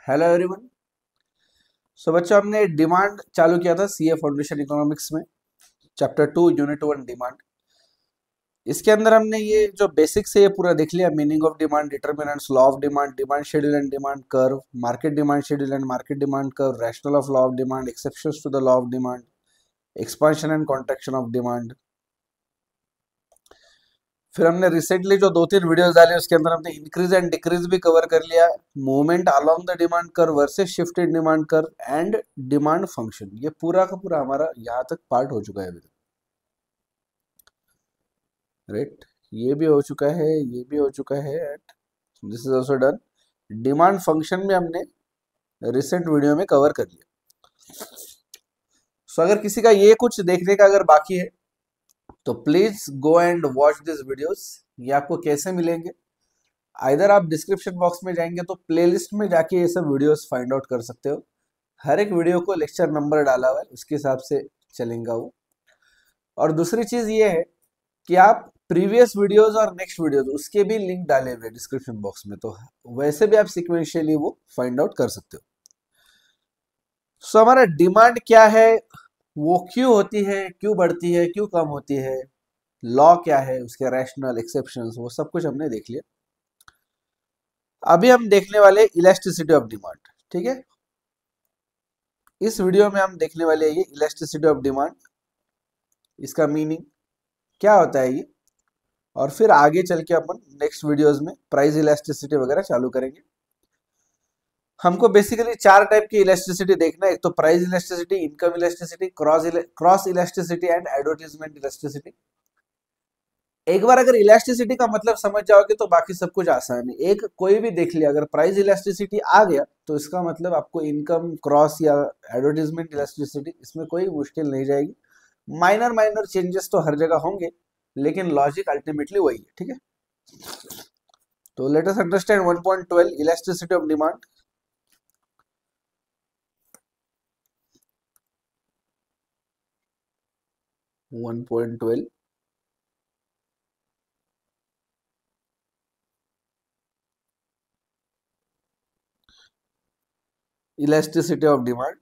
Hello everyone. सो बच्चों, हमने demand चालू किया था सीए फाउंडेशन इकोनॉमिक्स में, चैप्टर 2 यूनिट 1 डिमांड। इसके अंदर हमने ये जो बेसिक्स है ये पूरा देख लिया। Meaning of demand, determinants, law of demand, demand schedule and demand curve, market demand schedule and market demand curve, rational of law of demand, exceptions to the law of demand, expansion and contraction of demand. फिर हमने recently जो 2-3 videos डाले उसके अंदर हमने increase and decrease भी cover कर लिया। Movement along the demand curve versus shift in demand curve and demand function, ये पूरा का पूरा हमारा यहाँ तक पार्ट हो चुका है अभी तक। राइट, ये भी हो चुका है, ये भी हो चुका है and this is also done. Demand function में हमने रिसेंट वीडियो में कवर कर लिया। सो अगर किसी का ये कुछ देखने का अगर बाकी है तो please go and watch this videos. ये आपको कैसे मिलेंगे? आइदर आप डिस्क्रिप्शन बॉक्स में जाएंगे तो प्लेलिस्ट में जाके ये सब वीडियोस फाइंड आउट कर सकते हो। हर एक वीडियो को लेक्चर नंबर डाला हुआ है, उसके हिसाब से चलेगा वो। और दूसरी चीज ये है कि आप प्रीवियस वीडियोस और नेक्स्ट वीडियोस उसके भी लिंक डाले हुए डिस्क्रिप्शन बॉक्स में, तो वैसे भी आप सिक्वेंशियली वो फाइंड आउट कर सकते हो। सो हमारा डिमांड क्या है, वो क्यों होती है, क्यों बढ़ती है, क्यों कम होती है, लॉ क्या है, उसके रैशनल, एक्सेप्शंस, वो सब कुछ हमने देख लिया। अभी हम देखने वाले इलास्टिसिटी ऑफ डिमांड। ठीक है, इस वीडियो में हम देखने वाले ये इलास्टिसिटी ऑफ डिमांड, इसका मीनिंग क्या होता है ये, और फिर आगे चल के अपन नेक्स्ट वीडियोस में प्राइस इलास्टिसिटी वगैरह चालू करेंगे। हमको बेसिकली 4 टाइप की इलास्टिसिटी देखना है। एक तो price elasticity, income elasticity, cross elasticity and advertisement elasticity. एक बार अगर इलास्टिसिटी का मतलब समझ जाओगे तो बाकी सब कुछ आसान है। एक कोई भी देख लिया, अगर प्राइस इलास्टिसिटी आ गया तो इसका मतलब आपको इनकम, क्रॉस या एडवर्टाइजमेंट इलास्टिसिटी, इसमें कोई मुश्किल नहीं जाएगी। माइनर माइनर चेंजेस तो हर जगह होंगे, लेकिन लॉजिक अल्टीमेटली वही है। ठीक है, तो let us understand 1.12 elasticity of demand. Elasticity of demand.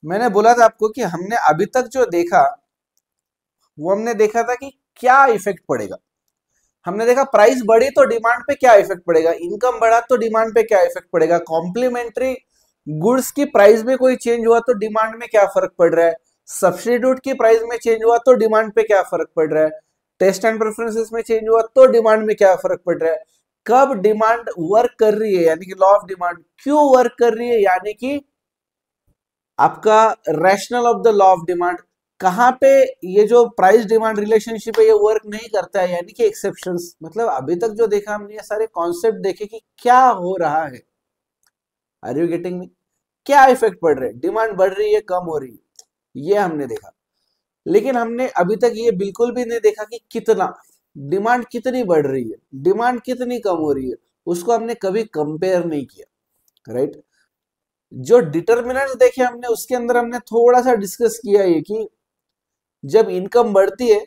मैंने बोला था आपको कि हमने अभी तक जो देखा वो हमने देखा था कि क्या इफेक्ट पड़ेगा। हमने देखा प्राइस बढ़ी तो डिमांड पे क्या इफेक्ट पड़ेगा, इनकम बढ़ा तो डिमांड पे क्या इफेक्ट पड़ेगा, कॉम्प्लीमेंट्री गुड्स की प्राइस में कोई चेंज हुआ तो डिमांड में क्या फर्क पड़ रहा है, सब्स्टिट्यूट की प्राइस में चेंज हुआ तो डिमांड पे क्या फर्क पड़ रहा है, टेस्ट एंड प्रेफरेंसेस में चेंज हुआ तो डिमांड में क्या फर्क पड़ रहा है, कब डिमांड वर्क कर रही है यानी कि लॉ ऑफ डिमांड क्यों वर्क कर रही है, यानी कि आपका rational of the law of demand कहां पे ये जो प्राइस डिमांड रिलेशनशिप है ये वर्क नहीं करता है, यानी कि एक्सेप्शंस। मतलब अभी तक जो देखा हमने ये सारे कॉन्सेप्ट देखे कि क्या हो रहा है। Are you getting me? क्या इफेक्ट पड़ रहे हैं, डिमांड बढ़ रही है, कम हो रही है, ये हमने देखा। लेकिन हमने अभी तक ये बिल्कुल भी नहीं देखा कि कितना डिमांड कितनी बढ़ रही है, डिमांड कितनी कम हो रही है, उसको हमने कभी कंपेयर नहीं किया। राइट, जो डिटर्मिनेंट्स देखे हमने उसके अंदर हमने थोड़ा सा डिस्कस किया ये कि जब इनकम बढ़ती है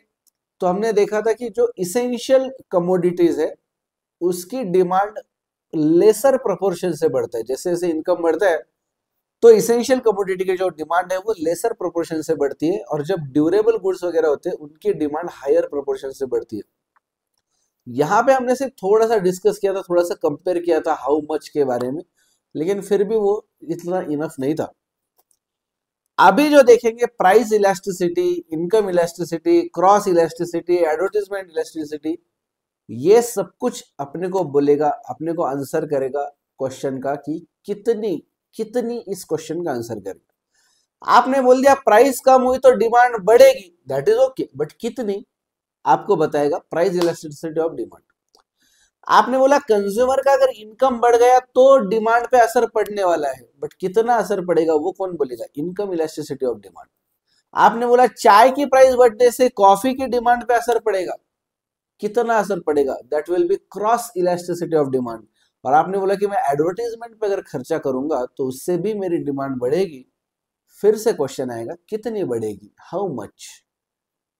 तो हमने देखा था कि जो इसेंशियल कमोडिटीज है उसकी डिमांड लेसर प्रोपोर्शन से बढ़ता है। जैसे जैसे इनकम बढ़ता है तो इसेंशियल कमोडिटी की जो डिमांड है वो लेसर प्रोपोर्शन से बढ़ती है, और जब ड्यूरेबल गुड्स वगैरह होते हैं उनकी डिमांड हायर प्रोपोर्शन से बढ़ती है। यहाँ पे हमने सिर्फ थोड़ा सा डिस्कस किया था, थोड़ा सा कंपेयर किया था हाउ मच के बारे में, लेकिन फिर भी वो इतना इनफ नहीं था। अभी जो देखेंगे price elasticity, income elasticity, cross elasticity, advertisement elasticity, ये सब कुछ अपने को बोलेगा, अपने को आंसर करेगा क्वेश्चन का कि कितनी कितनी इस क्वेश्चन का आंसर करेगा। आपने बोल दिया प्राइस कम हुई तो डिमांड बढ़ेगी, दैट इज ओके, बट कितनी आपको बताएगा प्राइस इलास्टिसिटी ऑफ डिमांड। आपने बोला कंज्यूमर का अगर इनकम बढ़ गया तो डिमांड पे असर पड़ने वाला है, बट कितना असर पड़ेगा वो कौन बोलेगा, इनकम इलास्टिसिटी ऑफ डिमांड। आपने बोला चाय की प्राइस बढ़ने से कॉफी की डिमांड पे असर पड़ेगा, कितना असर पड़ेगा, that will be cross elasticity of demand. और आपने बोला कि मैं एडवर्टाइजमेंट पे अगर खर्चा करूंगा तो उससे भी मेरी डिमांड बढ़ेगी, फिर से क्वेश्चन आएगा कितनी बढ़ेगी, हाउ मच।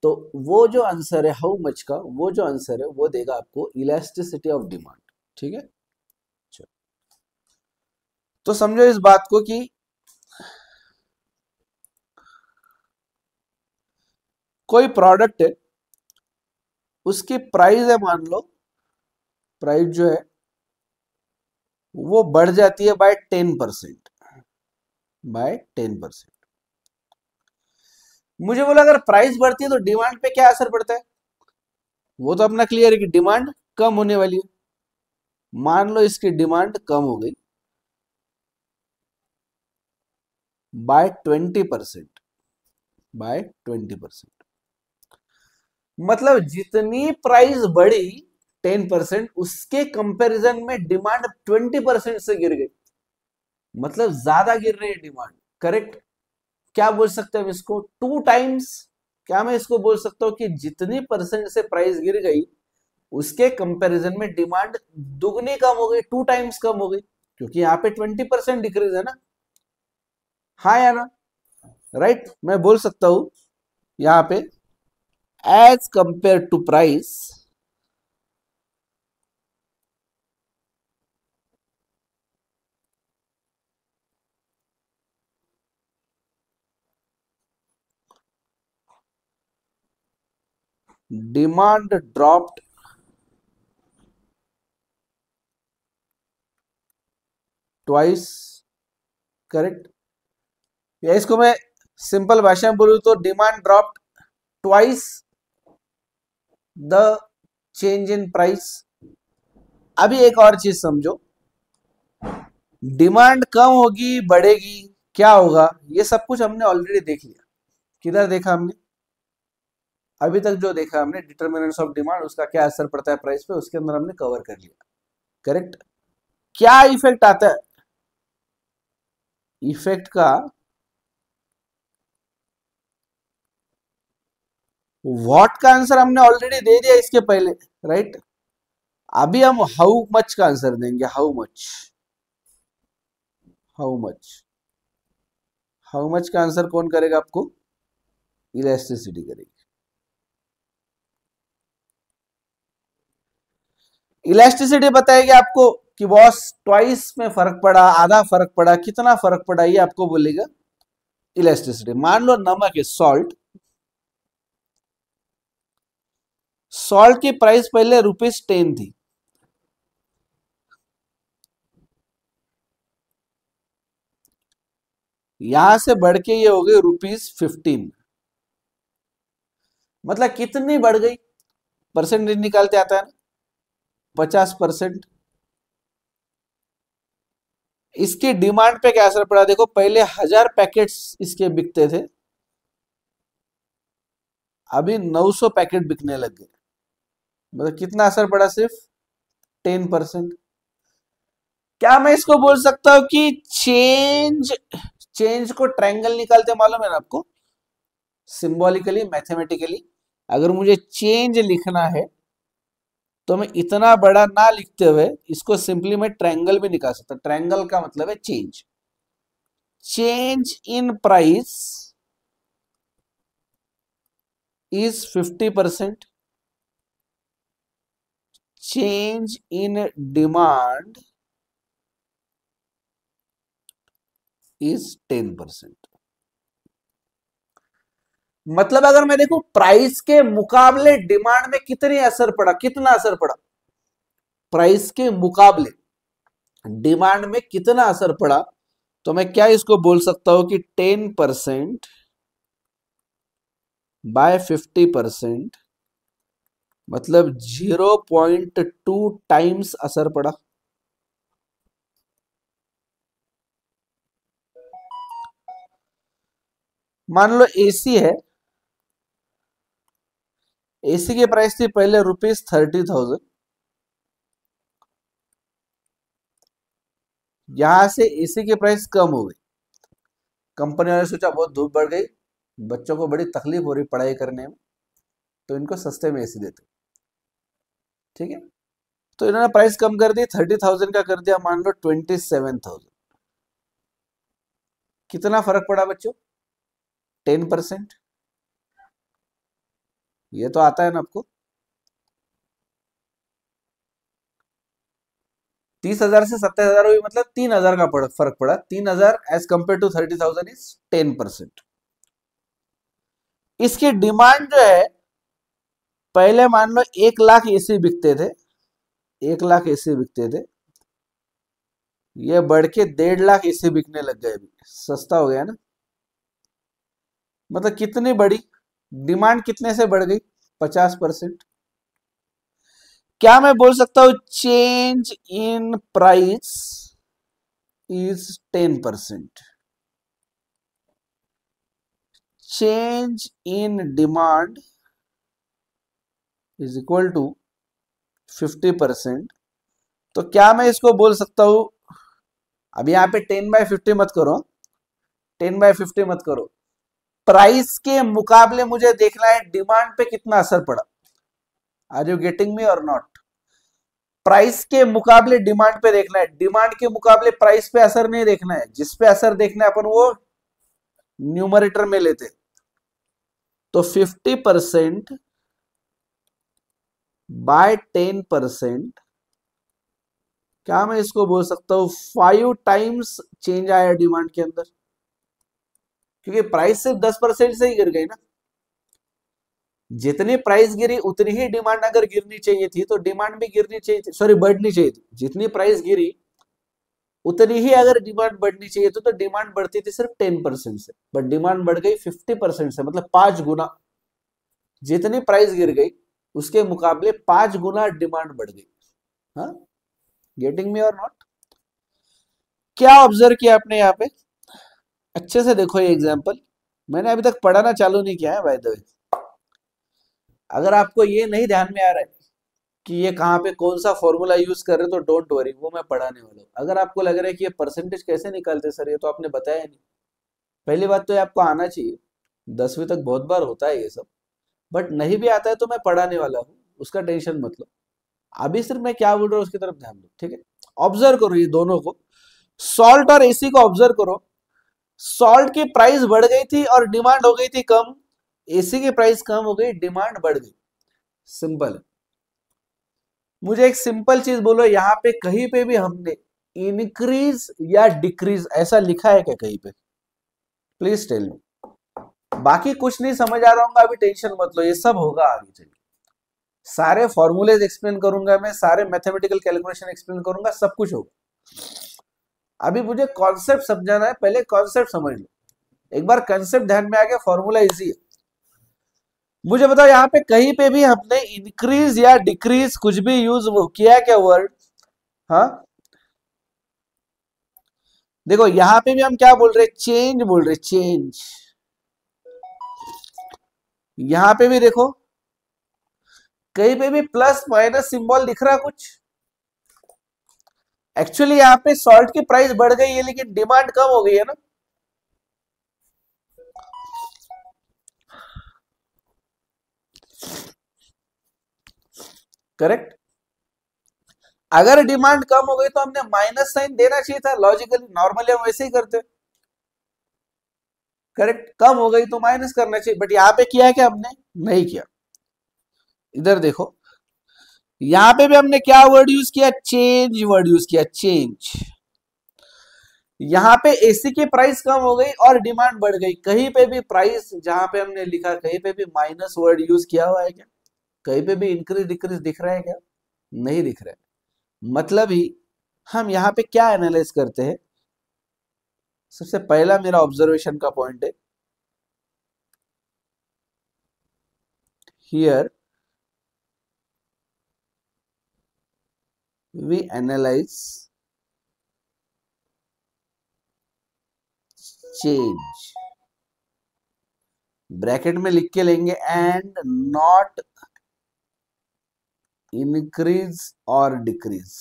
तो वो जो आंसर है हाउ मच का, वो जो आंसर है वो देगा आपको इलास्टिसिटी ऑफ डिमांड। ठीक है, चलो तो समझो इस बात को कि कोई प्रोडक्ट है, उसकी प्राइस है, मान लो प्राइस जो है वो बढ़ जाती है बाय 10%, बाय 10%। मुझे बोला अगर प्राइस बढ़ती है तो डिमांड पे क्या असर पड़ता है, वो तो अपना क्लियर है कि डिमांड कम होने वाली है। मान लो इसकी डिमांड कम हो गई बाय 20%, बाय 20%, मतलब जितनी प्राइस बढ़ी 10%, उसके कंपैरिजन में डिमांड 20% से गिर गई, मतलब ज्यादा गिर रही है डिमांड। करेक्ट। क्या बोल सकते हैं हम इसको, 2 टाइम्स। क्या मैं इसको बोल सकता हूं कि जितनी परसेंट से प्राइस गिर गई उसके कंपैरिजन में डिमांड दुगनी कम हो गई, 2 टाइम्स कम हो गई, क्योंकि यहाँ पे 20% डिक्रीज है ना। हाँ या ना, राइट। मैं बोल सकता हूं यहाँ पे as compare to price, demand dropped twice. Correct. या इसको मैं सिंपल भाषा में बोलूं तो demand dropped twice the change in price. अभी एक और चीज समझो, डिमांड कम होगी बढ़ेगी क्या होगा, ये सब कुछ हमने ऑलरेडी देख लिया। किधर देखा हमने, अभी तक जो देखा हमने डिटर्मिनेंट्स ऑफ डिमांड, उसका क्या असर पड़ता है प्राइस पे, उसके अंदर हमने कवर कर लिया। करेक्ट। क्या इफेक्ट आता है, इफेक्ट का व्हाट का आंसर हमने ऑलरेडी दे दिया इसके पहले, राइट। अभी हम हाउ मच का आंसर देंगे, how much, how much, how much का आंसर कौन करेगा आपको, इलास्टिसिटी करेगी। इलास्टिसिटी बताएगी आपको कि बॉस ट्वाइस में फर्क पड़ा, आधा फर्क पड़ा, कितना फर्क पड़ा, ये आपको बोलेगा इलास्टिसिटी। मान लो नमक है, सॉल्ट, सॉल्ट की प्राइस पहले ₹10 थी, यहां से बढ़ के ये हो गई ₹15। मतलब कितनी बढ़ गई, परसेंटेज निकालते आता है ना, 50%। इसकी डिमांड पे क्या असर पड़ा, देखो पहले 1000 पैकेट्स इसके बिकते थे, अभी 900 पैकेट बिकने लग गए, मतलब कितना असर पड़ा, सिर्फ 10%। क्या मैं इसको बोल सकता हूं कि चेंज, चेंज को ट्रायंगल निकालते मालूम है ना आपको, सिंबॉलिकली मैथमेटिकली अगर मुझे चेंज लिखना है तो मैं इतना बड़ा ना लिखते हुए इसको सिंपली मैं ट्रायंगल भी निकाल सकता। ट्रायंगल का मतलब है change, change in price is 50%, change in demand is 10%। मतलब अगर मैं देखूं प्राइस के मुकाबले डिमांड में कितनी असर पड़ा, कितना असर पड़ा, प्राइस के मुकाबले डिमांड में कितना असर पड़ा, तो मैं क्या इसको बोल सकता हूं कि 10% बाय 50%, मतलब 0.2 टाइम्स असर पड़ा। मान लो एसी है, एसी की प्राइस थी पहले ₹30,000, यहां से एसी की प्राइस कम हो गई, कंपनी वाले सोचा बहुत धूप बढ़ गई, बच्चों को बड़ी तकलीफ हो रही पढ़ाई करने में, तो इनको सस्ते में एसी देते। ठीक है, तो इन्होंने प्राइस कम कर दी, 30,000 का कर दिया, मान लो 27,000। कितना फर्क पड़ा बच्चों, 10%। ये तो आता है ना आपको। 30,000 से 70,000 हुई, मतलब 3,000 का फर्क पड़ा। 3,000 एज कंपेयर टू 30,000 इज 10%। इसकी डिमांड जो है, पहले मान लो 1 लाख एसी बिकते थे, 1 लाख एसी बिकते थे, ये बढ़ के 1.5 लाख एसी बिकने लग गए। अभी सस्ता हो गया ना। मतलब कितनी बढ़ी डिमांड, कितने से बढ़ गई? 50%। क्या मैं बोल सकता हूं change in price is 10%, change in demand is equal to 50%। तो क्या मैं इसको बोल सकता हूं, अब यहां पे 10/50 मत करो, 10/50 मत करो, प्राइस के मुकाबले मुझे देखना है डिमांड पे कितना असर पड़ा। आर यू गेटिंग मी और नॉट? प्राइस के मुकाबले डिमांड पे देखना है, डिमांड के मुकाबले प्राइस पे असर नहीं देखना है। जिस पे असर देखना है अपन वो न्यूमरेटर में लेते। तो 50% बाय 10%, क्या मैं इसको बोल सकता हूं 5 टाइम्स चेंज आया डिमांड के अंदर, क्योंकि प्राइस सिर्फ 10% से ही गिर गई ना। जितनी प्राइस गिरी उतनी ही डिमांड अगर गिरनी चाहिए थी, तो डिमांड भी गिरनी चाहिए थी, सॉरी बढ़नी चाहिए थी। जितनी प्राइस गिरी उतनी ही अगर डिमांड बढ़नी चाहिए तो डिमांड बढ़ती थी सिर्फ 10% से, बट डिमांड बढ़ गई 50% से, मतलब 5 गुना। जितनी प्राइस गिर गई उसके मुकाबले 5 गुना डिमांड बढ़ गई। हाँ, गेटिंग मी और नॉट? क्या ऑब्जर्व किया आपने यहाँ पे? अच्छे से देखो ये एग्जांपल, मैंने अभी तक पढ़ाना चालू नहीं किया है बाय द वे। अगर आपको ये नहीं ध्यान में आ रहा है कि ये कहाँ पे कौन सा फॉर्मूला यूज कर रहे हो, तो डोंट वरी, वो मैं पढ़ाने वाला हूँ। अगर आपको लग रहा है कि ये परसेंटेज कैसे निकालते सर, ये तो आपने बताया नहीं। पहली बात तो ये आपको आना चाहिए, 10वीं तक बहुत बार होता है ये सब, बट नहीं भी आता है तो मैं पढ़ाने वाला हूँ, उसका टेंशन मत लो। अभी सिर्फ मैं क्या बोल रहा हूँ उसकी तरफ ध्यान दो, ठीक है? ऑब्जर्व करो ये दोनों को, सॉल्ट और एसी को ऑब्जर्व करो। सॉल्ट की प्राइस बढ़ गई थी और डिमांड हो गई थी कम, एसी की प्राइस कम हो गई, डिमांड बढ़ गई। सिंपल है। मुझे एक सिंपल चीज बोलो, यहाँ पे कहीं पे भी हमने इंक्रीज या डिक्रीज ऐसा लिखा है क्या कहीं पे? Please tell me. बाकी कुछ नहीं समझ आ रहा होगा अभी, टेंशन मत लो, ये सब होगा आगे चलिए। सारे फॉर्मूलेज एक्सप्लेन करूंगा मैं, सारे मैथमेटिकल कैलकुलेशन एक्सप्लेन करूंगा, सब कुछ होगा। अभी मुझे कॉन्सेप्ट समझाना है, पहले कॉन्सेप्ट समझ लो। एक बार कॉन्सेप्ट ध्यान में आ गया, फॉर्मूला इजी है। मुझे बताओ यहाँ पे कहीं पे भी हमने इंक्रीज या डिक्रीज कुछ भी यूज किया क्या वर्ड? हाँ, देखो यहाँ पे भी हम क्या बोल रहे, चेंज बोल रहे, चेंज। यहाँ पे भी देखो, कहीं पे भी प्लस माइनस सिंबल दिख रहा कुछ? एक्चुअली यहाँ पे सॉल्ट की प्राइस बढ़ गई है लेकिन डिमांड कम हो गई है ना। करेक्ट। अगर डिमांड कम हो गई तो हमने माइनस साइन देना चाहिए था, लॉजिकली नॉर्मली हम वैसे ही करते। करेक्ट, कम हो गई तो माइनस करना चाहिए, बट यहाँ पे किया क्या हमने? नहीं किया। इधर देखो, यहां पे भी हमने क्या वर्ड यूज किया? चेंज वर्ड यूज किया, चेंज। यहां पे एसी की प्राइस कम हो गई और डिमांड बढ़ गई। कहीं पे भी प्राइस जहां पे हमने लिखा, कहीं पे भी माइनस वर्ड यूज किया हुआ है क्या? कहीं पे भी इंक्रीज डिक्रीज दिख रहा है क्या? नहीं दिख रहा है। मतलब ही हम यहाँ पे क्या एनालाइज करते हैं? सबसे पहला मेरा ऑब्जर्वेशन का पॉइंट है, here we analyse change, bracket में लिख के लेंगे, एंड नॉट इंक्रीज और डिक्रीज।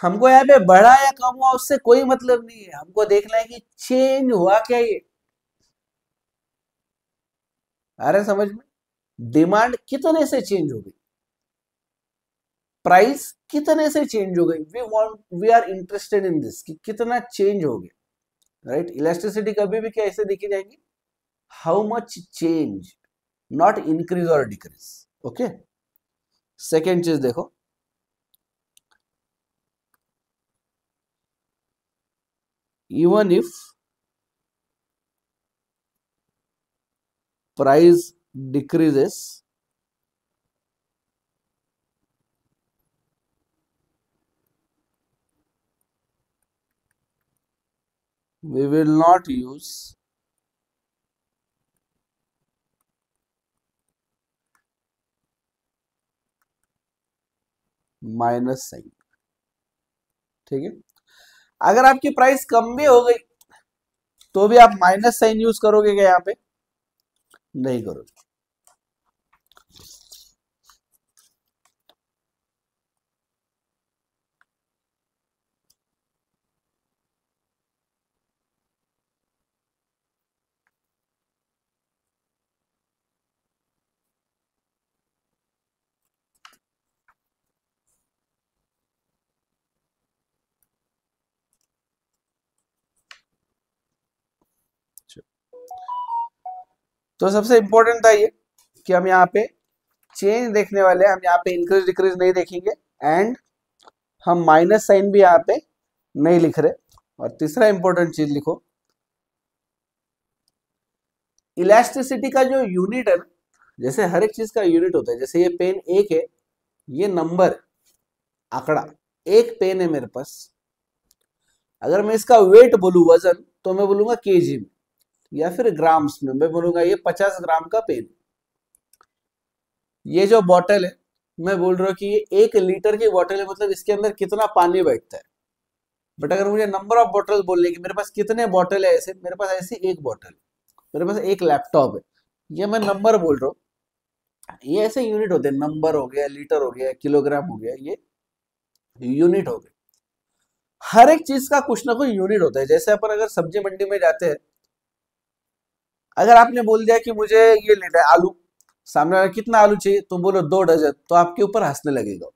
हमको यहाँ पे बढ़ा या कम हुआ उससे कोई मतलब नहीं है, हमको देखना है कि चेंज हुआ क्या ये। अरे समझ में, डिमांड कितने से चेंज हो गई, प्राइस कितने से चेंज हो गई, we want, we are interested in this कि कितना चेंज हो गया। राइट। इलास्टिसिटी कभी भी क्या ऐसे देखी जाएगी, how much change, not increase और डिक्रीज। ओके, सेकेंड चीज देखो, even if price decreases, we will not use minus sign. ठीक है, अगर आपकी प्राइस कम भी हो गई तो भी आप माइनस साइन यूज करोगे क्या यहाँ पे? नहीं करोगे। तो सबसे इंपॉर्टेंट था ये कि हम यहाँ पे चेंज देखने वाले हैं, हम यहाँ पे इंक्रीज डिक्रीज नहीं देखेंगे, एंड हम माइनस साइन भी यहाँ पे नहीं लिख रहे। और तीसरा इंपॉर्टेंट चीज लिखो, इलास्टिसिटी का जो यूनिट है ना, जैसे हर एक चीज का यूनिट होता है, जैसे ये पेन एक है, ये नंबर आंकड़ा, एक पेन है मेरे पास, अगर मैं इसका वेट बोलूं, वजन, तो मैं बोलूंगा केजी में या फिर ग्राम्स में, मैं बोलूंगा ये 50 ग्राम का पेन। ये जो बॉटल है, मैं बोल रहा हूँ कि ये 1 लीटर की बॉटल है, मतलब इसके अंदर कितना पानी बैठता है। बट अगर मुझे नंबर ऑफ बॉटल बोलने की, मेरे पास कितने बॉटल है ऐसे, मेरे पास ऐसी एक बॉटल, मेरे पास एक लैपटॉप है, ये मैं नंबर बोल रहा हूँ। ये ऐसे यूनिट होते हैं, नंबर हो गया, लीटर हो गया, किलोग्राम हो गया, ये यूनिट हो गए। हर एक चीज का कुछ ना कुछ यूनिट होता है। जैसे अपन अगर सब्जी मंडी में जाते हैं, अगर आपने बोल दिया कि मुझे ये लेना है आलू, सामने वाला कितना आलू चाहिए, तो बोलो 2 डजन, तो आपके ऊपर हंसने लगेगा।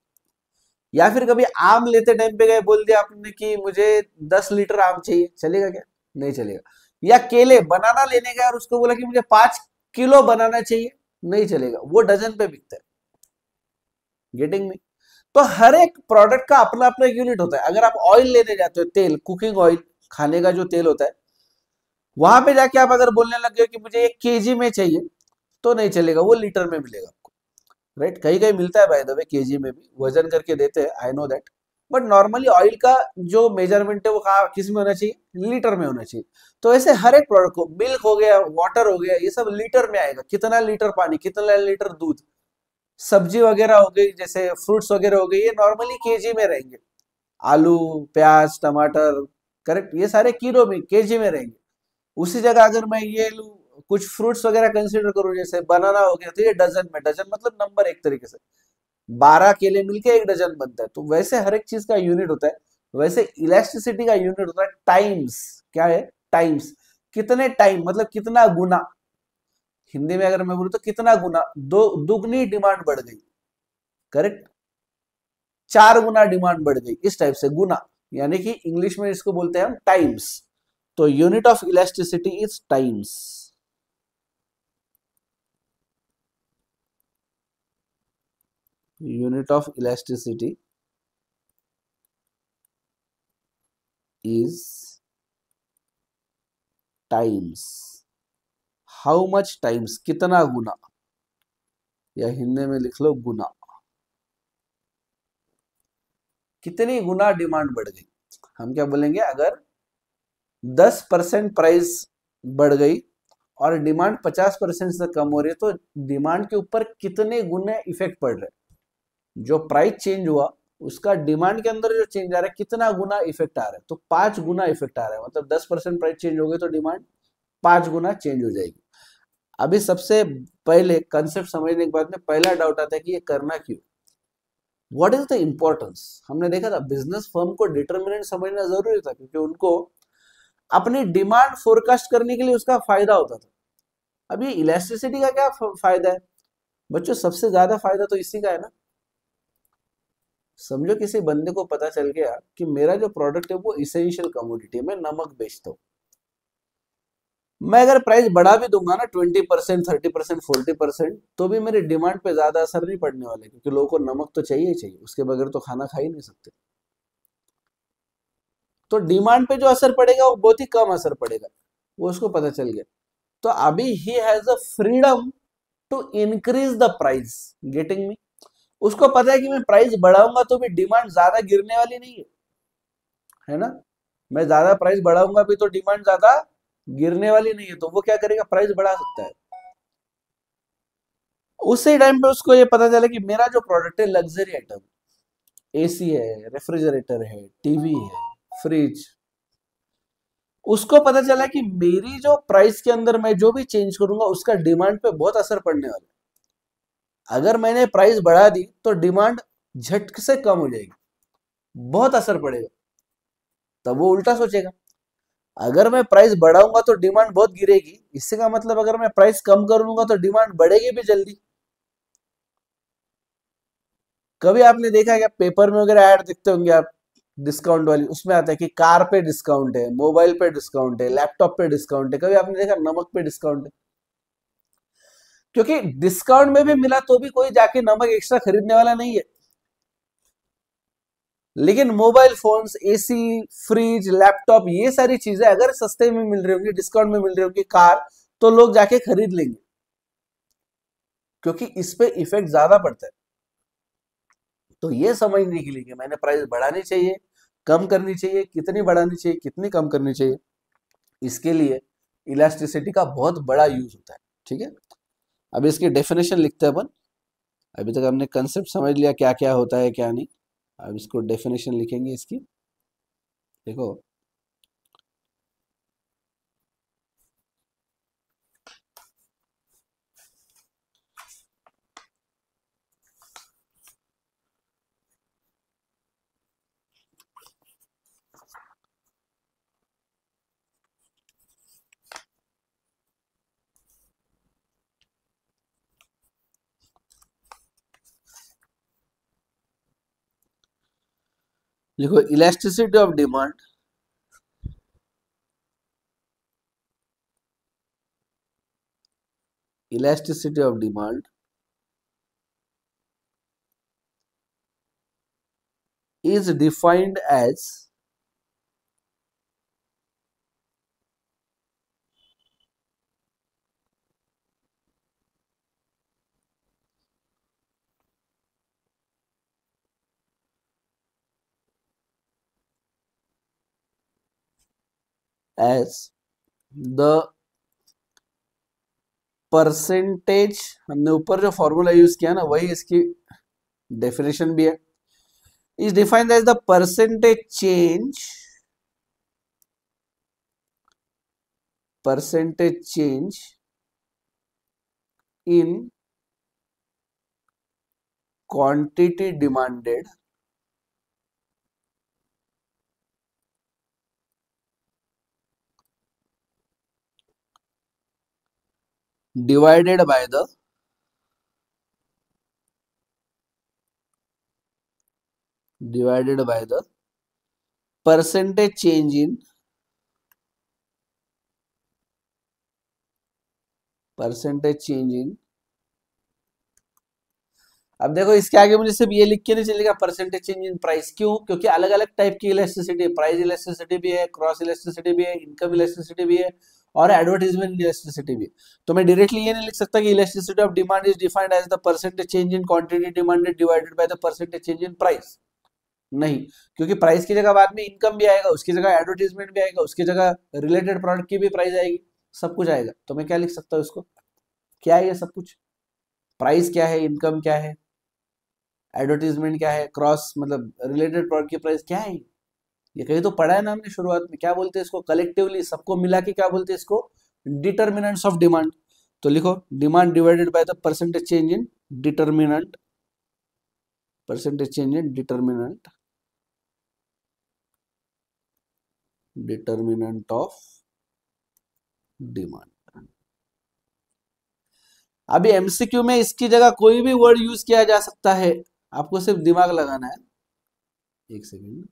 या फिर कभी आम लेते टाइम पे गए, बोल दिया आपने कि मुझे 10 लीटर आम चाहिए, चलेगा क्या? नहीं चलेगा। या केले, बनाना लेने गए और उसको बोला कि मुझे 5 किलो बनाना चाहिए, नहीं चलेगा, वो डजन पे बिकता है। गेटिंग में? तो हर एक प्रोडक्ट का अपना अपना यूनिट होता है। अगर आप ऑयल लेने जाते हो, तेल, कुकिंग ऑयल, खाने का जो तेल होता है, वहां पे जाके आप अगर बोलने लग गए कि मुझे 1 केजी में चाहिए, तो नहीं चलेगा, वो लीटर में मिलेगा आपको। राइट, कहीं कहीं मिलता है बाय द वे, केजी में भी वजन करके देते हैं, I know that. But normally oil का जो मेजरमेंट है वो कहाँ, किस में होना चाहिए? लीटर में होना चाहिए। तो ऐसे हर एक प्रोडक्ट को, मिल्क हो गया, वाटर हो गया, ये सब लीटर में आएगा। कितना लीटर पानी, कितना लीटर दूध, सब्जी वगैरह हो गई, जैसे फ्रूट्स वगैरह हो गई, ये नॉर्मली केजी में रहेंगे। आलू, प्याज, टमाटर, करेक्ट, ये सारे किलो में, केजी में रहेंगे। उसी जगह अगर मैं ये लूं, कुछ फ्रूट्स वगैरह कंसीडर करूं, जैसे बनाना हो गया, तो ये डजन में, डजन मतलब नंबर, एक तरीके से 12 केले मिलके एक डजन बनता है। तो वैसे हर एक चीज का यूनिट होता है। वैसे इलास्टिसिटी का यूनिट होता है टाइम्स। क्या है? टाइम्स। कितने टाइम मतलब कितना गुना। हिंदी में अगर मैं बोलूं तो कितना गुना, दो दुगनी डिमांड बढ़ गई, करेक्ट, 4 गुना डिमांड बढ़ गई, इस टाइप से गुना, यानी कि इंग्लिश में इसको बोलते हैं हम टाइम्स। तो unit of elasticity is times. Unit of elasticity is times. How much times, कितना गुना, या हिंदी में लिख लो गुना। कितनी गुना डिमांड बढ़ गई। हम क्या बोलेंगे, अगर 10% प्राइस बढ़ गई और डिमांड 50% से कम हो रही है, तो डिमांड के ऊपर कितने गुने इफेक्ट पड़ रहे हैं। जो प्राइस चेंज हुआ, उसका डिमांड के अंदर जो चेंज आ रहा है, कितना गुना इफेक्ट आ रहा है, तो 5 गुना इफेक्ट आ रहा है। मतलब 10% प्राइस चेंज हो गई तो डिमांड 5 गुना चेंज हो जाएगी। अभी सबसे पहले कंसेप्ट समझने के बाद में पहला डाउट आता है कि ये करना क्यों, व्हाट इज द इंपॉर्टेंस। हमने देखा था बिजनेस फर्म को डिटर्मिनेंट समझना जरूरी था, क्योंकि उनको अपनी डिमांड फोरकास्ट करने के लिए उसका फायदा होता था। अब ये इलास्टिसिटी का क्या फायदा है बच्चों? सबसे ज्यादा फायदा तो इसी का है ना। समझो किसी बंदे को पता चल गया कि मेरा जो प्रोडक्ट है वो इसेंशियल कमोडिटी है, मैं नमक बेचता हूँ, मैं अगर प्राइस बढ़ा भी दूंगा ना 20%, 30%, 40%, तो भी मेरे डिमांड पे ज्यादा असर नहीं पड़ने वाला, क्योंकि लोगों को नमक तो चाहिए ही चाहिए, उसके बगैर तो खाना खा ही नहीं सकते। तो डिमांड पे जो असर पड़ेगा वो बहुत ही कम असर पड़ेगा, वो उसको पता चल गया। तो अभी ही has a freedom to increase the price, getting me. उसको पता है कि मैं प्राइस बढ़ाऊंगा तो भी डिमांड ज्यादा गिरने वाली नहीं है ना। मैं ज्यादा प्राइस बढ़ाऊंगा भी तो डिमांड ज्यादा गिरने वाली नहीं है, तो वो क्या करेगा, प्राइस बढ़ा सकता है। उसी टाइम पे उसको ये पता चला कि मेरा जो प्रोडक्ट है लग्जरी आइटम, एसी है, रेफ्रिजरेटर है, टीवी है, फ्रिज, उसको पता चला कि मेरी जो प्राइस के अंदर मैं जो भी चेंज करूंगा उसका डिमांड पे बहुत असर पड़ने वाला है। अगर मैंने प्राइस बढ़ा दी तो डिमांड झट से कम हो जाएगी, बहुत असर पड़ेगा। तब वो उल्टा सोचेगा, अगर मैं प्राइस बढ़ाऊंगा तो डिमांड बहुत गिरेगी, इससे का मतलब अगर मैं प्राइस कम करूंगा तो डिमांड बढ़ेगी भी जल्दी। कभी आपने देखा क्या, पेपर में वगैरह ऐड देखते होंगे आप, डिस्काउंट वाली, उसमें आता है कि कार पे डिस्काउंट है, मोबाइल पे डिस्काउंट है, लैपटॉप पे डिस्काउंट है। कभी आपने देखा नमक पे डिस्काउंट है? क्योंकि डिस्काउंट में भी मिला तो भी कोई जाके नमक एक्स्ट्रा खरीदने वाला नहीं है। लेकिन mobile phones, AC, fridge, laptop, ये सारी चीजें अगर सस्ते में मिल रही होंगी, डिस्काउंट में मिल रही होंगी, कार, तो लोग जाके खरीद लेंगे, क्योंकि इस पे इफेक्ट ज्यादा पड़ता है। तो ये समझने के लिए कि मैंने प्राइस बढ़ानी चाहिए, कम करनी चाहिए, कितनी बढ़ानी चाहिए, कितनी कम करनी चाहिए, इसके लिए इलास्टिसिटी का बहुत बड़ा यूज होता है। ठीक है, अब इसकी डेफिनेशन लिखते हैं अपन। अभी तक हमने कंसेप्ट समझ लिया क्या क्या होता है क्या नहीं, अब इसको डेफिनेशन लिखेंगे इसकी। देखो, लिखो elasticity of demand elasticity of demand is defined as the percentage, हमने ऊपर जो फॉर्मूला यूज किया ना वही इसकी डेफिनेशन भी है, is defined as the percentage change in quantity demanded divided by the percentage change in अब देखो इसके आगे मुझे सिर्फ ये लिख के नहीं चलेगा परसेंटेज चेंज इन प्राइस। क्यों? क्योंकि अलग अलग टाइप की इलास्टिसिटी है, प्राइस इलास्टिसिटी भी है, क्रॉस इलास्टिसिटी भी है, इनकम इलास्टिसिटी भी है, और एडवर्टीजमेंट इलास्टिसिटी भी है। तो मैं डायरेक्टली ये नहीं लिख सकता कि elasticity of demand is defined as the percentage change in quantity demanded divided by the percentage change in price. नहीं, क्योंकि प्राइस की जगह बाद में इनकम भी आएगा, उसकी जगह एडवर्टीजमेंट भी आएगा, उसकी जगह रिलेटेड प्रोडक्ट की भी प्राइस आएगी, सब कुछ आएगा। तो मैं क्या लिख सकता हूँ इसको, क्या है ये सब कुछ, प्राइस क्या है, इनकम क्या है, एडवर्टीजमेंट क्या है, क्रॉस मतलब रिलेटेड प्रोडक्ट की प्राइस क्या है। ये कहीं तो पढ़ा है ना हमने शुरुआत में, क्या बोलते हैं इसको, कलेक्टिवली सबको मिला के क्या बोलते हैं इसको, डिटर्मिनेंट्स ऑफ डिमांड। तो लिखो demand divided by the percentage change in determinant, percentage change in determinant of demand. अभी एमसीक्यू में इसकी जगह कोई भी वर्ड यूज किया जा सकता है, आपको सिर्फ दिमाग लगाना है। एक सेकेंड,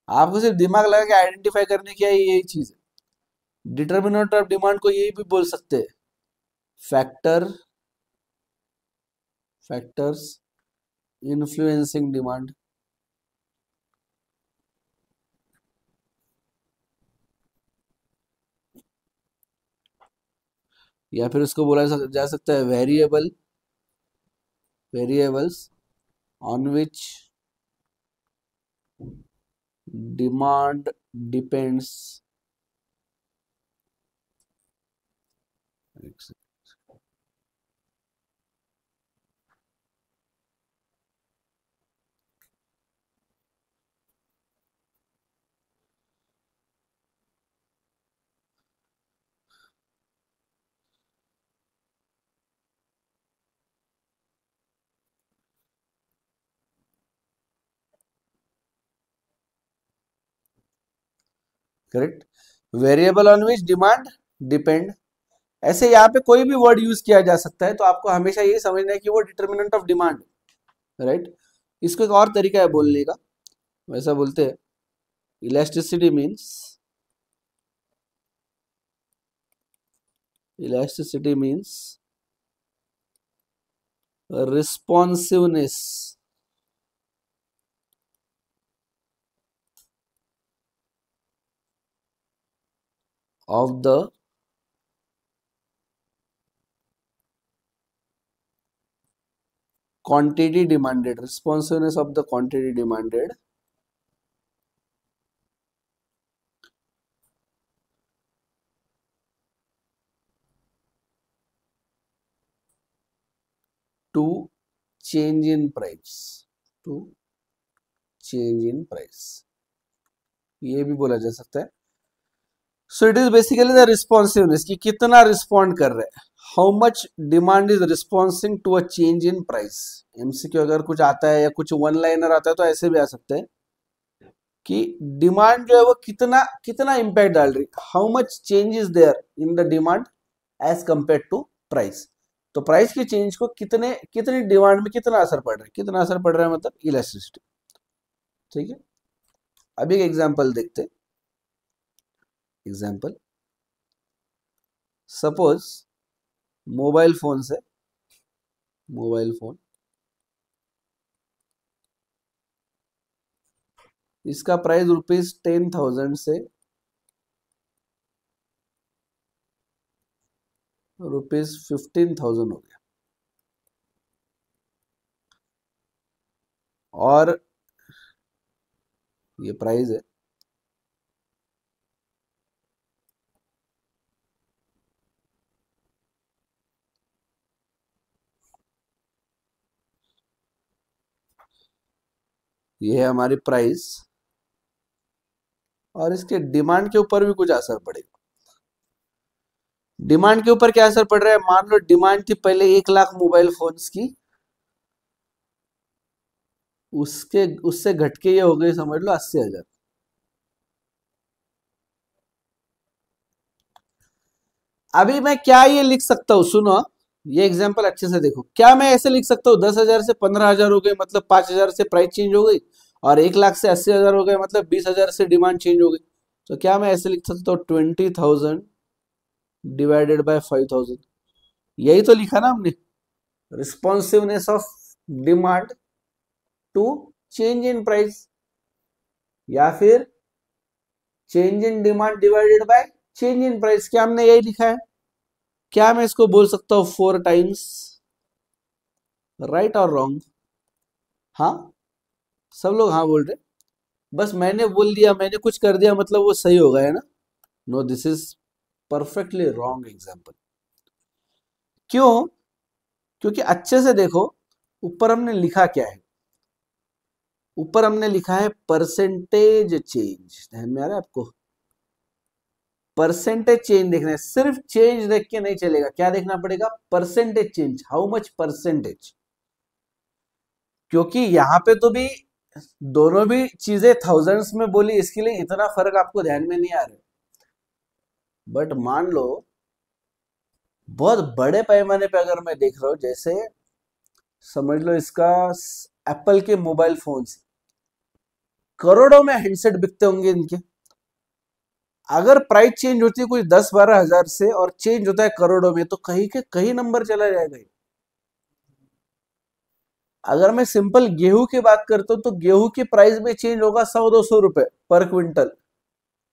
आपको सिर्फ दिमाग लगा के आइडेंटिफाई करने की है, यही चीज है। डिटर्मिनेंट ऑफ डिमांड को यही भी बोल सकते हैं, फैक्टर्स इन्फ्लुएंसिंग डिमांड। या फिर उसको बोला जा सकता है variables on which demand depends. Correct, variable on which demand depend. ऐसे यहाँ पे कोई भी वर्ड यूज किया जा सकता है, तो आपको हमेशा ये समझना है कि वो डिटर्मिनेंट ऑफ डिमांड, राइट। इसको एक और तरीका है बोलने का, वैसा बोलते हैं elasticity means responsiveness of the quantity demanded, responsiveness of the quantity demanded to change in price, to change in price, ये भी बोला जा सकता है। So it is basically the responsiveness, कि कितना रिस्पॉन्ड कर रहे हैं, how much demand is responsing to a change in price. MCQ अगर कुछ आता है या कुछ वन लाइनर आता है तो ऐसे भी आ सकते हैं कि डिमांड जो है वो कितना कितना इंपैक्ट डाल रही, how much change is there in the demand as compare to price. तो प्राइस के चेंज को कितनी डिमांड में कितना असर पड़ रहा है, कितना असर पड़ रहा है मतलब इलास्टिसिटी। ठीक है, अभी एक एग्जांपल देखते हैं। एग्जांपल, सपोज मोबाइल फोन से, मोबाइल फोन इसका प्राइस ₹10,000 से ₹15,000 हो गया, और ये प्राइस है। ये है हमारी प्राइस, और इसके डिमांड के ऊपर भी कुछ असर पड़ेगा। डिमांड के ऊपर क्या असर पड़ रहा है, मान लो डिमांड थी पहले 1 लाख मोबाइल फोन्स की, उससे घटके ये हो गई समझ लो 80,000। अभी मैं क्या ये लिख सकता हूँ, सुनो ये एग्जांपल अच्छे से देखो, क्या मैं ऐसे लिख सकता हूँ 10,000 से 15,000 हो गए मतलब 5,000 से प्राइस चेंज हो गई, और 1 लाख से 80,000 हो गए मतलब 20,000 से डिमांड चेंज हो गई। तो क्या मैं ऐसे लिख सकता हूँ 20,000 डिवाइडेड बाय 5,000, यही तो लिखा ना हमने, responsiveness of demand to change in price, या फिर change in demand divided by change in price. क्या हमने यही लिखा है, क्या मैं इसको बोल सकता हूं 4 टाइम्स, राइट और रॉन्ग? हाँ, सब लोग हाँ बोल रहे, बस मैंने बोल दिया, मैंने कुछ कर दिया मतलब वो सही हो गया है ना? No, this is perfectly wrong example. क्यों? क्योंकि अच्छे से देखो ऊपर हमने लिखा क्या है, ऊपर हमने लिखा है परसेंटेज चेंज, ध्यान में आ रहा है आपको? परसेंटेज चेंज देखना है, सिर्फ चेंज देख के नहीं चलेगा, क्या देखना पड़ेगा, percentage change, how much percentage. क्योंकि यहाँ पे तो भी दोनों भी चीजें थाउजेंड्स में बोली, इसके लिए इतना फर्क आपको ध्यान में नहीं आ रहा, बट मान लो बहुत बड़े पैमाने पे अगर मैं देख रहा हूं, जैसे समझ लो इसका एप्पल के मोबाइल फोन्स, करोड़ों में हैंडसेट बिकते होंगे इनके। अगर प्राइस चेंज होती है कुछ 10-12 हजार से और चेंज होता है करोड़ों में, तो कहीं के कहीं नंबर चला जाएगा। अगर मैं सिंपल गेहूं की बात करता हूं तो गेहूं की प्राइस में चेंज होगा 100-200 रुपए पर क्विंटल,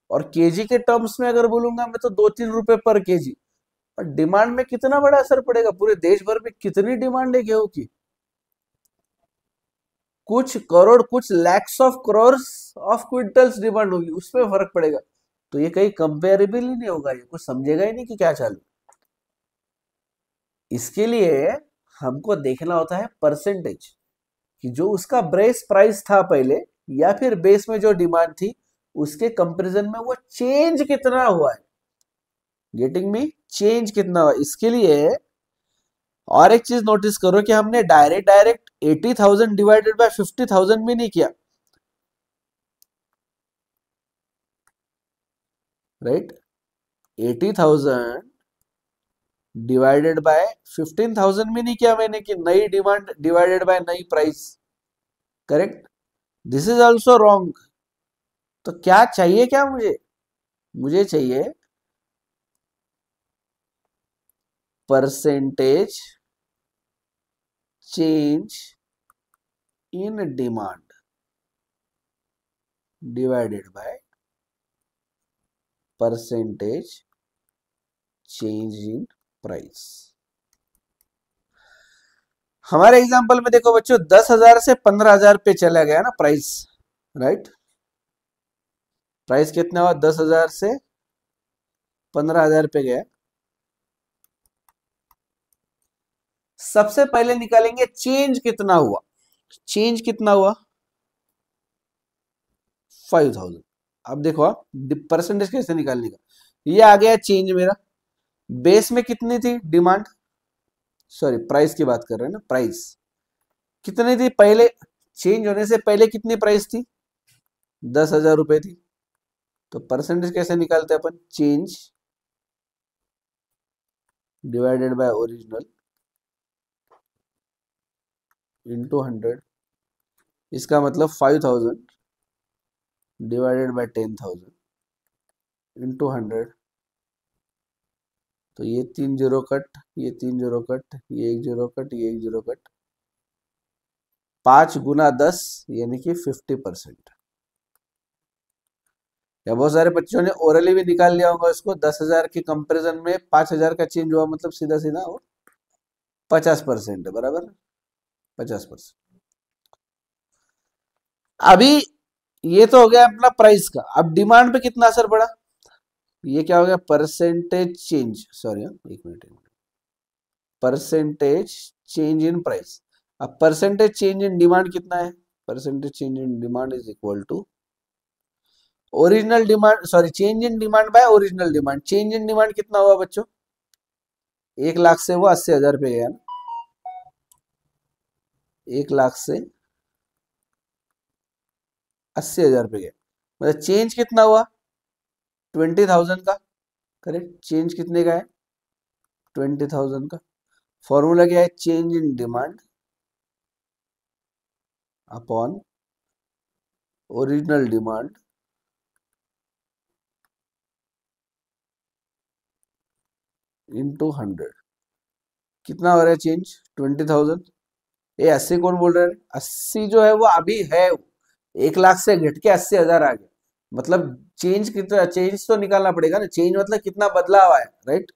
और केजी के टर्म्स में अगर बोलूंगा मैं तो 2-3 रुपए पर केजी। और डिमांड में कितना बड़ा असर पड़ेगा, पूरे देश भर में कितनी डिमांड है गेहूं की, कुछ करोड़, कुछ lakhs of crore of quintals demand होगी, उसमें फर्क पड़ेगा। तो ये कहीं कंपेरेबल ही नहीं होगा, ये कुछ समझेगा ही नहीं कि क्या चालू। इसके लिए हमको देखना होता है परसेंटेज, कि जो उसका बेस प्राइस था पहले, या फिर बेस में जो डिमांड थी, उसके कंपैरिजन में वो चेंज कितना हुआ है। गेटिंग मी, चेंज कितना हुआ। इसके लिए और एक चीज नोटिस करो कि हमने डायरेक्ट डायरेक्ट 80,000 डिवाइडेड बाय 50,000 भी नहीं किया, राइट। 80,000 डिवाइडेड बाय 15,000 भी नहीं किया मैंने, कि नई डिमांड डिवाइडेड बाय नई price, correct. This is also wrong. तो क्या चाहिए, क्या मुझे मुझे चाहिए percentage change in demand divided by percentage change in price. हमारे एग्जांपल में देखो बच्चों, 10,000 से 15,000 पे चला गया ना प्राइस, राइट। प्राइस कितना हुआ, 10,000 से 15,000 पे गया। सबसे पहले निकालेंगे चेंज कितना हुआ। चेंज कितना हुआ, 5,000। अब देखो आप परसेंटेज कैसे निकालने का। ये आ गया चेंज मेरा। बेस में कितनी थी डिमांड, सॉरी प्राइस की बात कर रहे हैं ना, प्राइस कितनी थी पहले, चेंज होने से पहले कितनी प्राइस थी, 10,000 रुपए थी। तो परसेंटेज कैसे निकालते हैं अपन, change divided by original into 100। इसका मतलब 5,000 डिवाइडेड बाय 10,000 इंटू 100। तो ये 3 जीरो कट, ये 3 जीरो कट, ये 1 जीरो कट, ये 1 जीरो कट, 5 गुना 10 यानी कि 50%। या बहुत सारे बच्चों ने ओरली भी निकाल लिया होगा इसको, 10,000 के कंपैरिजन में 5,000 का चेंज हुआ, मतलब सीधा सीधा वो 50% है, बराबर 50%। अभी ये तो हो गया अपना प्राइस का। अब डिमांड पे कितना असर पड़ा, ये क्या हो गया, परसेंटेज चेंज, सॉरी एक minute, percentage change in price. अब परसेंटेज चेंज इन डिमांड कितना है, percentage change in demand is equal to original demand, sorry change in demand by original demand. Change in demand कितना हुआ बच्चों, 1,00,000 से वो 80,000 पे गया ना, 1,00,000 से 80,000 पे गया, मतलब चेंज कितना हुआ, 20,000 का, करेक्ट। चेंज कितने का है, 20,000 का। फॉर्मूला क्या है, change in demand upon original demand into 100। कितना हो रहा है चेंज, 20,000। ये 80 कौन बोल रहे हैं, 80 जो है वो अभी है, 1,00,000 से घट के 80,000 आ गया। मतलब चेंज कितना, चेंज तो निकालना पड़ेगा ना, चेंज मतलब कितना बदलाव आया, राइट।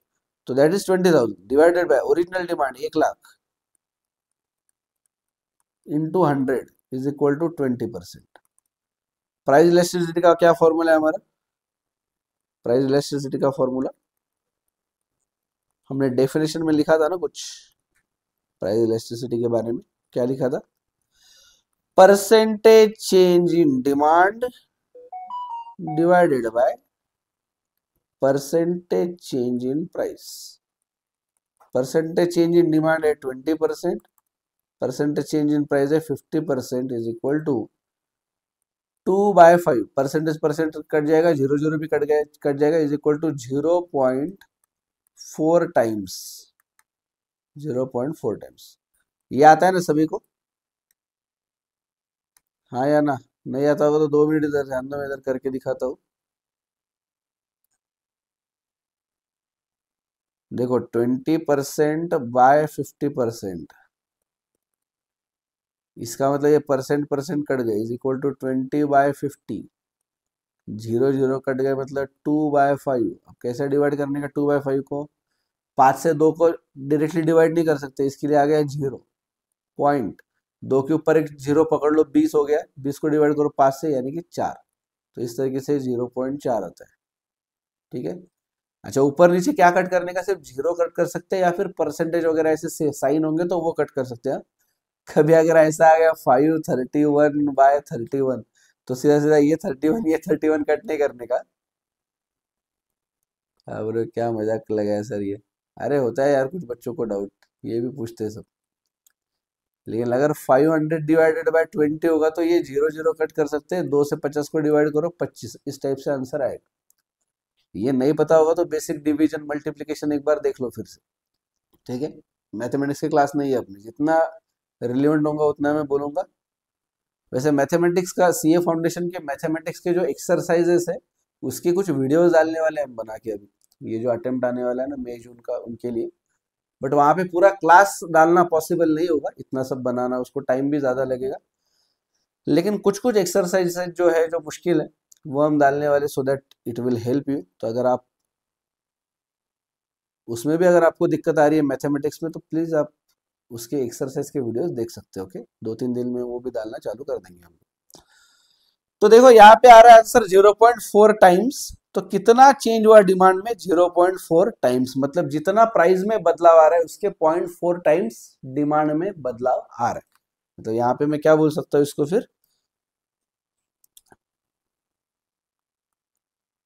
तो that is 20,000 divided by original demand 1,00,000 into 100 is equal to 20%। Price elasticity का क्या फॉर्मूला है हमारा, प्राइस इलास्टिसिटी का फॉर्मूला हमने डेफिनेशन में लिखा था ना कुछ, प्राइस इलास्टिसिटी के बारे में क्या लिखा था, percentage change in demand divided by percentage change in price. Percentage change in demand है 20%, परसेंटेज चेंज इन प्राइस है 50%, is equal to 2/5। Percentage percent cut जाएगा, 0 भी कट जाएगा, is equal to 0.4 times, 0.4 times. ये आता है ना सभी को, हाँ या ना, नहीं आता होगा तो 2 मिनट इधर ध्यान दो, मैं इधर करके दिखाता हूँ। देखो 20% बाय 50%, इसका मतलब ये परसेंट परसेंट कट गए, is equal to 20/50। Zero zero cut गए मतलब 2/5। अब कैसे डिवाइड करने का 2/5 को? 5 से 2 को डायरेक्टली डिवाइड नहीं कर सकते, इसके लिए आ गया 0 पॉइंट। 2 के ऊपर एक 0 पकड़ लो, 20 हो गया। 20 को डिवाइड करो 5 से, यानी कि 4। तो इस तरीके से 0.4 आता है। ठीक है। अच्छा, ऊपर नीचे क्या कट करने का? सिर्फ 0 कट कर सकते हैं, या फिर परसेंटेज वगैरह ऐसे साइन होंगे तो वो कट कर सकते हैं। कभी अगर ऐसा आ गया 531/31, तो सीधा सीधा ये 31 ये 31 कट नहीं करने का। अब क्या मजाक लगाया सर ये। अरे होता है यार कुछ बच्चों को डाउट, ये भी पूछते हैं सब। लेकिन अगर 500/20 होगा तो ये 0 0 कट कर सकते हैं। 2 से 50 को डिवाइड करो 25, इस टाइप से आंसर आएगा। ये नहीं पता होगा तो बेसिक डिवीजन मल्टीप्लिकेशन एक बार देख लो फिर से। ठीक है। मैथमेटिक्स की क्लास नहीं है अपनी, जितना रिलेवेंट होगा उतना मैं बोलूंगा। वैसे मैथमेटिक्स का सीए फाउंडेशन के मैथमेटिक्स के जो एक्सरसाइजेस है, उसकी कुछ वीडियोस डालने वाले हैं हम बना के अभी। ये जो अटेम्प्ट आने वाला है ना मई जून का, उनके लिए। बट वहां पे पूरा क्लास डालना पॉसिबल नहीं होगा, इतना सब बनाना, उसको टाइम भी ज़्यादा लगेगा। लेकिन कुछ कुछ एक्सरसाइज जो है, जो मुश्किल है, वो हम डालने वाले, so that it will help you. तो अगर आप उसमें भी अगर आपको दिक्कत आ रही है मैथमेटिक्स में, तो प्लीज़ आप उसके एक्सरसाइज के वीडियोस देख सकते हो। ओके, 2-3 दिन में वो भी डालना चालू कर देंगे हम। तो देखो यहाँ पे आ रहा है आंसर 0.4 टाइम्स। तो कितना चेंज हुआ डिमांड में? 0.4 टाइम्स, मतलब जितना प्राइस में बदलाव आ रहा है उसके 0.4 टाइम्स डिमांड में बदलाव आ रहा है। तो यहाँ पे मैं क्या बोल सकता हूँ इसको फिर?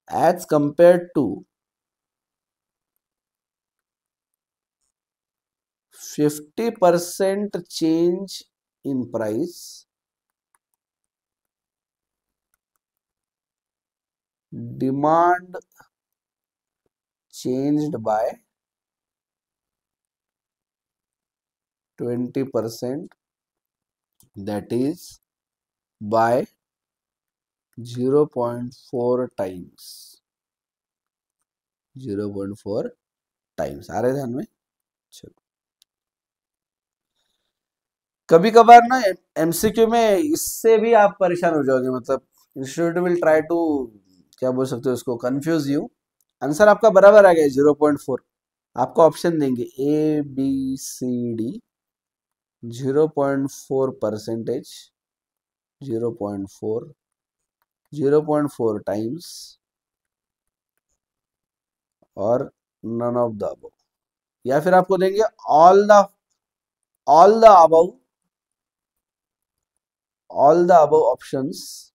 As compare to 50% change in price, demand changed by 20%, that is by 0.4 times. 0.4 times आ रहे ध्यान में? चलो, कभी कभार ना एमसीक्यू में इससे भी आप परेशान हो जाओगे, मतलब इंस्टीट्यूट विल ट्राई टू, क्या बोल सकते हो उसको, कंफ्यूज यू। आंसर आपका बराबर आ गया 0.4। आपको ऑप्शन देंगे A B C D. 0.4%, 0.4, 0.4 times, और नन ऑफ द अबव। या फिर आपको देंगे all the above, all the above options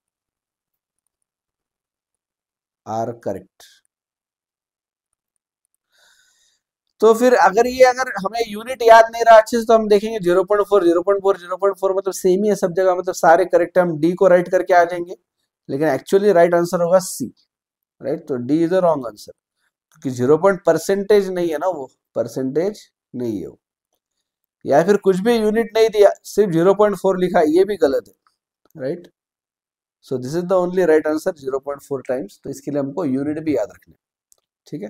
are correct. तो फिर अगर हमें यूनिट याद नहीं रहा अच्छे से, तो हम देखेंगे 0.4 0.4 0.4, मतलब सेम ही है सब जगह, मतलब सारे करेक्ट है। हम डी को राइट करके आ जाएंगे, लेकिन एक्चुअली राइट आंसर होगा सी। राइट, तो D is the wrong answer, क्योंकि 0 परसेंटेज नहीं है ना, वो परसेंटेज नहीं है वो। या फिर कुछ भी यूनिट नहीं दिया, सिर्फ 0.4 लिखा, ये भी गलत है। Right, so this is the only right answer 0.4 times. तो इसके लिए हमको यूनिट भी याद रखना है। ठीक है।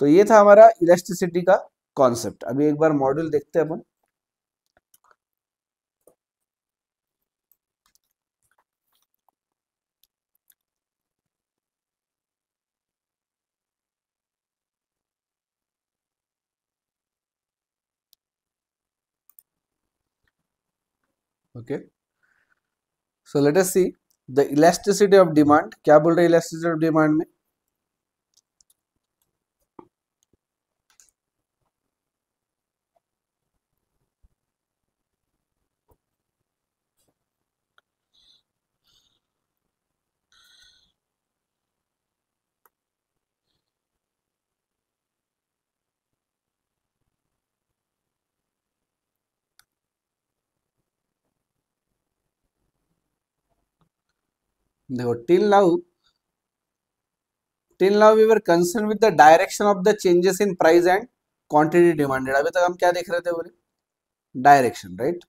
तो ये था हमारा इलास्टिसिटी का कॉन्सेप्ट। अभी एक बार मॉड्यूल देखते हैं अपन। Okay, so let us see the elasticity of demand. क्या बोल रहे हैं इलास्टिसिटी ऑफ डिमांड में? देखो, till now we were concern with the direction of the changes in price and quantity demanded. अभी तक हम क्या देख रहे थे? बोले डायरेक्शन, राइट,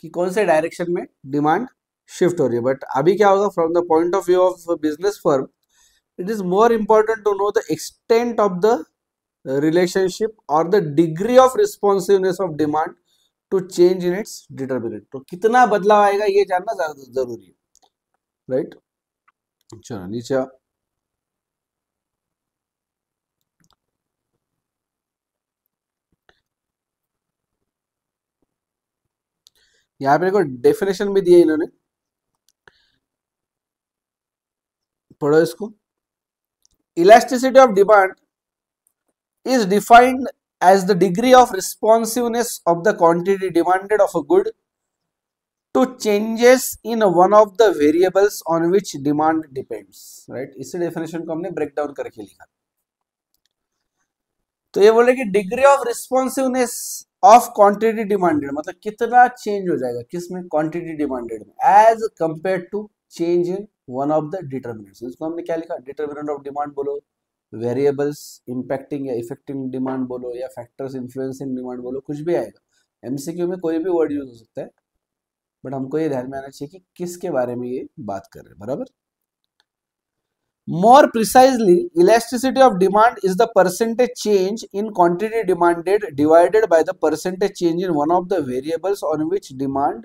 कि कौन से डायरेक्शन में डिमांड शिफ्ट हो रही है। बट अभी क्या होगा, from the point of view of business firm, it is more important to know the extent of the relationship और the degree of responsiveness of demand to change in its determinant. तो कितना बदलाव आएगा ये जानना ज्यादा जरूरी है, राइट। चलो नीचे आओ। यहाँ पे देखो डेफिनेशन भी दिए इन्होंने, पढ़ो इसको। Elasticity of demand is defined as the degree of responsiveness of the quantity demanded of a good to changes in one of the variables on which demand depends, right। इसी डेफिनेशन को हमने break down करके लिखा। तो ये बोले कि degree of responsiveness of quantity demanded, मतलब कितना चेंज हो जाएगा किसमें, क्वांटिटी डिमांडेड में, as compare to change in one of the determinants. इसको हमने क्या लिखा, डिटर्मिनेंट ऑफ डिमांड बोलो, वेरिएबल्स इंपैक्टिंग या इफेक्टिंग डिमांड बोलो, या फैक्टर्स इन्फ्लुएंसिंग डिमांड बोलो, कुछ भी आएगा। एमसीक्यू में कोई भी वर्ड यूज हो सकता है, बट हमको ये ध्यान में आना चाहिए कि किसके बारे में ये बात कर रहे हैं, बराबर। More precisely, elasticity of demand is the percentage change in quantity demanded divided by the percentage change in one of the variables on which demand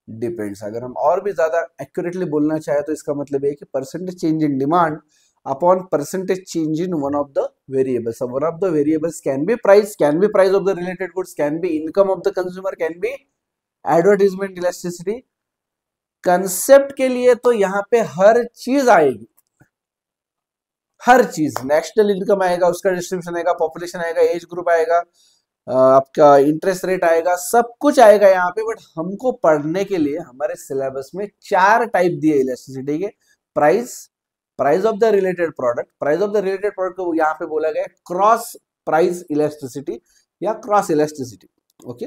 depends। अगर हम और भी ज्यादा एक्यूरेटली बोलना चाहे तो इसका मतलब है कि percentage change in demand upon percentage change in one of the variables. One of the variables can be price of the related goods, can be income of the consumer, can be advertisement elasticity. Concept के लिए तो यहाँ पे हर चीज आएगी, हर चीज, national income आएगा, उसका डिस्ट्रीब्यूशन आएगा, पॉपुलेशन आएगा, एज ग्रुप आएगा, आपका इंटरेस्ट रेट आएगा, सब कुछ आएगा यहाँ पे। बट हमको पढ़ने के लिए हमारे सिलेबस में 4 टाइप दिए इलास्टिसिटी के। Price of the related product, price of the related product को यहाँ पे बोला गया क्रॉस प्राइस इलास्टिसिटी या cross elasticity, okay.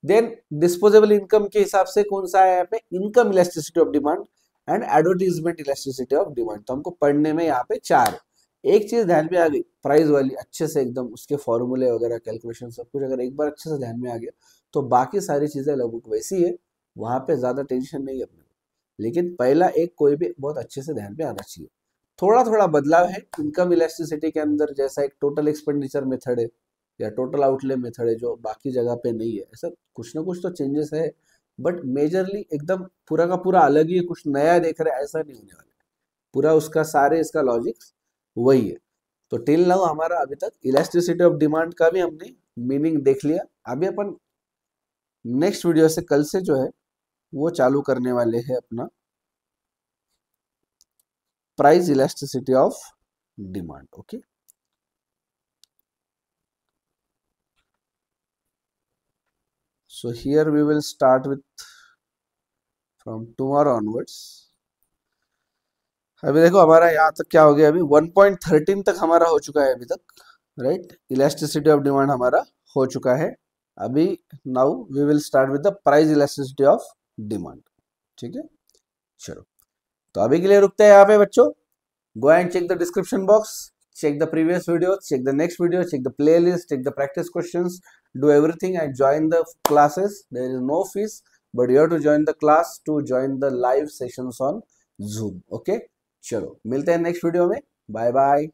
Then disposable income के हिसाब से कौन सा है यहाँ पे, income elasticity of demand and advertisement elasticity of demand. तो हमको पढ़ने में यहाँ पे 4। एक चीज ध्यान में आ गई, प्राइस वाली अच्छे से एकदम उसके फॉर्मूले वगैरह कैलकुलेशन सब कुछ अगर एक बार अच्छे से ध्यान में आ गया तो बाकी सारी चीजें लगभग वैसी है, वहां पे ज्यादा टेंशन नहीं है अपने को। लेकिन पहला एक कोई भी बहुत अच्छे से ध्यान में आना चाहिए। थोड़ा थोड़ा बदलाव है इनकम इलास्टिसिटी के अंदर, जैसा एक टोटल एक्सपेंडिचर मेथड है या टोटल आउटले मेथड है जो बाकी जगह पे नहीं है, ऐसा कुछ ना कुछ तो चेंजेस है, बट मेजरली एकदम पूरा का पूरा अलग ही कुछ नया देख रहे ऐसा नहीं होने वाला। पूरा उसका सारे इसका लॉजिक वही है। तो टिल नाउ हमारा अभी तक इलास्टिसिटी ऑफ डिमांड का भी हमने मीनिंग देख लिया। अभी अपन नेक्स्ट वीडियो से कल से जो है वो चालू करने वाले हैं अपना price elasticity of demand, okay. So here we will start with from tomorrow onwards। अभी देखो हमारा यहाँ तक क्या हो गया, अभी 1.13 तक हमारा हो चुका है अभी तक, राइट। इलास्टिसिटी ऑफ डिमांड हमारा हो चुका है। अभी now we will start with the price elasticity of demand, ठीक है। चलो तो अभी के लिए रुकते हैं यहाँ पे बच्चों। Go and check the description box, check the previous video, check the next video, check the playlist, check the practice questions, do everything and join the classes. There is no fees, but you have to join the class to join the live sessions on Zoom, okay। चलो मिलते हैं next video में, bye bye.